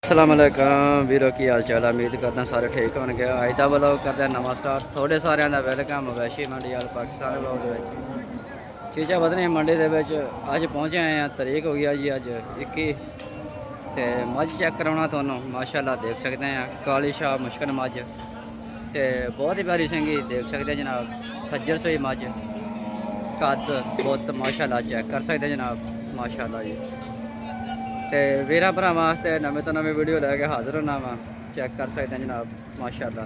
अस्सलाम वालेकुम वीरो की हाल चाल। उम्मीद करदा सारे ठीक होणगे। अज दा व्लॉग करदे नवां स्टार्ट। थोड़े सारिਆਂ ਦਾ वेलकम वैशी मंडी वाल पाकिस्तान व्लॉग दे विच। चीज़ां बदने मंडी दे विच अज पहुंचे आए हैं। तरीक हो गया जी अज 21 ते मझ चेक कराउणा तुहानूं माशाअल्लाह देख सकते हैं। काली शाह मुश्किल मझ ते बहुत ही प्यारी सिंगी देख सकते हैं जनाब। सज्जर सोई मझ कद बुत माशाअल्लाह चेक कर सकते हैं जनाब माशाअल्लाह जी। तो वीर भरावां वास्ते नवे तो नवी वीडियो लैके हाजिर होना वा। चेक कर सकते हैं जनाब माशाअल्लाह।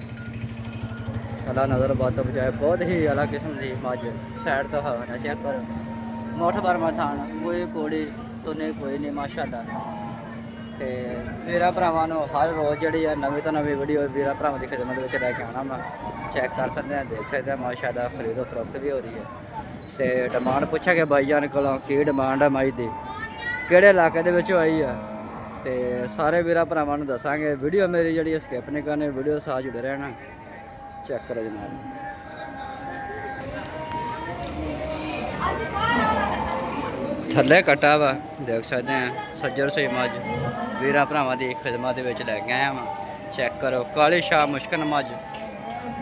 अल्लाह नज़र बात तो बचाए बहुत ही अलग किस्म की मझ साइड तो हवा चेक करो। मुठ बरमा थान कोई कोड़ी तो नहीं कोई नहीं माशाअल्लाह। तो वीर भरावां नूं हर रोज़ जी नवी तो नवी वीडियो वीर भरावां की खिदमत में लैके आना वा। चेक कर सकते हैं देख सकते हैं माशाअल्लाह। खरीदो फरोख्त भी हो रही है। तो डिमांड पूछा कि भाई जान को की डिमांड है मझ की किहड़े इलाके दे विच आई है। तो सारे वीर भरावां नूं दसांगे। वीडियो मेरी जी स्किप नहीं करनी। वीडियो साथ जुड़े रहना। चेक करो जनाब थल्ले कट्टा वा देख सकते हैं। सज्जर सही मझ वीर भरावां की खिदमत लैके आया वां। चेक करो काली शाह मुश्किल मझ।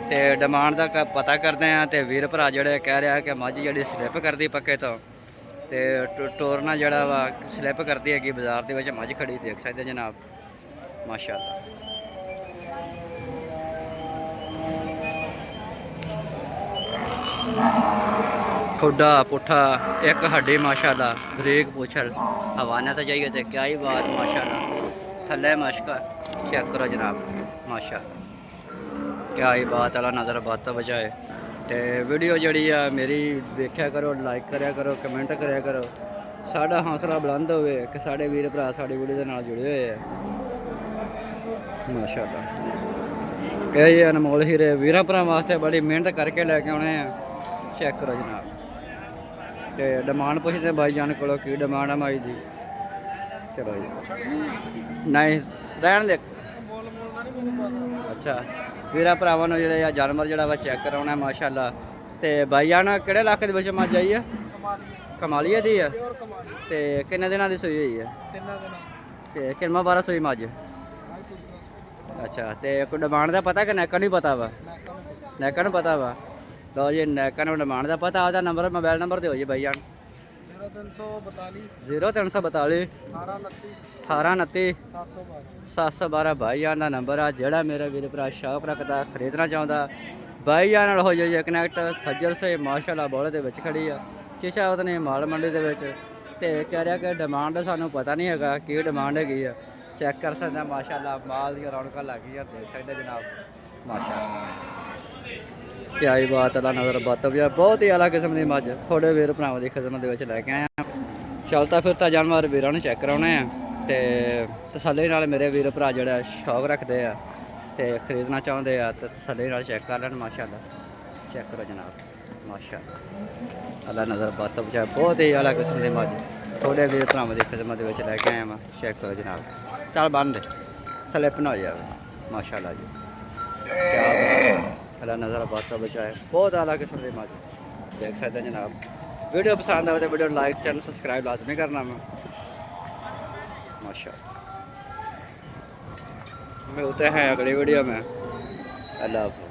तो डिमांड का पता करते हैं। तो वीर भरा जोड़े कह रहा है कि मझ जी स्लिप करती पक्के तो टोरना जड़ा वा स्लिप करती है कि बाजार के मझ खड़ी देख सकते जनाब माशाअल्लाह। खुडा पुठा एक हड्डी माशाअल्लाह बरीक पूछल हवाना तो जाइए तो क्या ही बात माशाअल्लाह। थल्ले मश्क चेक करो जनाब माशाअल्लाह क्या ही बात। अल्लाह नज़र बात तो बचाए। तो वीडियो जी मेरी देखा करो लाइक कराया करो कमेंट कराया करो। साड़ा हौसला बुलंद होवे कि साढ़े वीर भरा साड़ी वीडियो के नाल जुड़े हुए हैं माशाअल्लाह। ये अनमोल हीरे वीर भरा वास्ते बड़ी मेहनत करके लैके आने हैं। चेक करो जनाब। तो डिमांड पूछते भाई जान को की डिमांड है माई दी। चलो जी नहीं रहन दे। अच्छा वीर भरावां नूं जिहड़े जानवर जिहड़ा वा चेक कराउणा माशाअल्लाह। तो भाई जान किहड़े इलाके दे विच मझ आई है। कमालिया दी है। तो किन्ने दिनों की सूई हुई है। तो किन्ना बारा सूई मझ। अच्छा तो कोई डिमांड का पता कि नैका नहीं पता वा। नैका नूं पता वा। लो जी नैका नूं डिमांड का पता। ਉਹਦਾ नंबर मोबाइल नंबर दो जी भाई जान। 0342 1829 712 भाई जान का नंबर आ। जोड़ा मेरा वीर भरा शौक रखता खरीदना चाहता भाई जान हो जाइए कनैक्ट। सज्जर से माशाअल्लाह बोले के खड़ी आ शीशा उतनी माल मंडी के कह रहा कि डिमांड सानू पता नहीं है कि डिमांड हैगी है। चेक कर सकते माशाअल्लाह माल दी रौनक लगी है देख सकते जनाब माशाअल्लाह क्या ही बात। अल्लाह नज़र बात भी बहुत ही अलग किस्म की मझ थोड़े वीर भरावां की खिदमत लैके आए हैं। चलता फिरता जानवर वीरों ने चेक कराने हैं। तो तसल्ली नाल मेरे वीर भरा जो शौक रखते हैं तो खरीदना चाहते हैं तो तसल्ली नाल चेक कर लैन माशाअल्लाह। चेक करो जनाब माशाअल्लाह। अल्लाह नज़र बात बचाए बहुत ही अलग किस्म की मझ थोड़े वीर भरावां की खिदमत लैके आए हैं। चेक करो जनाब चल बन दे स्लिप ना हो जाए माशाअल्लाह जी क्या अल्लाह नज़र बात बचाए बहुत अलग किस्म की मझ देख सकते हैं जनाब। वीडियो पसंद आए तो वीडियो लाइक चैनल सब्सक्राइब लाजमी करना माशाअल्लाह। मिलते हैं अगली वीडियो में। अल्लाह हाफ़िज़।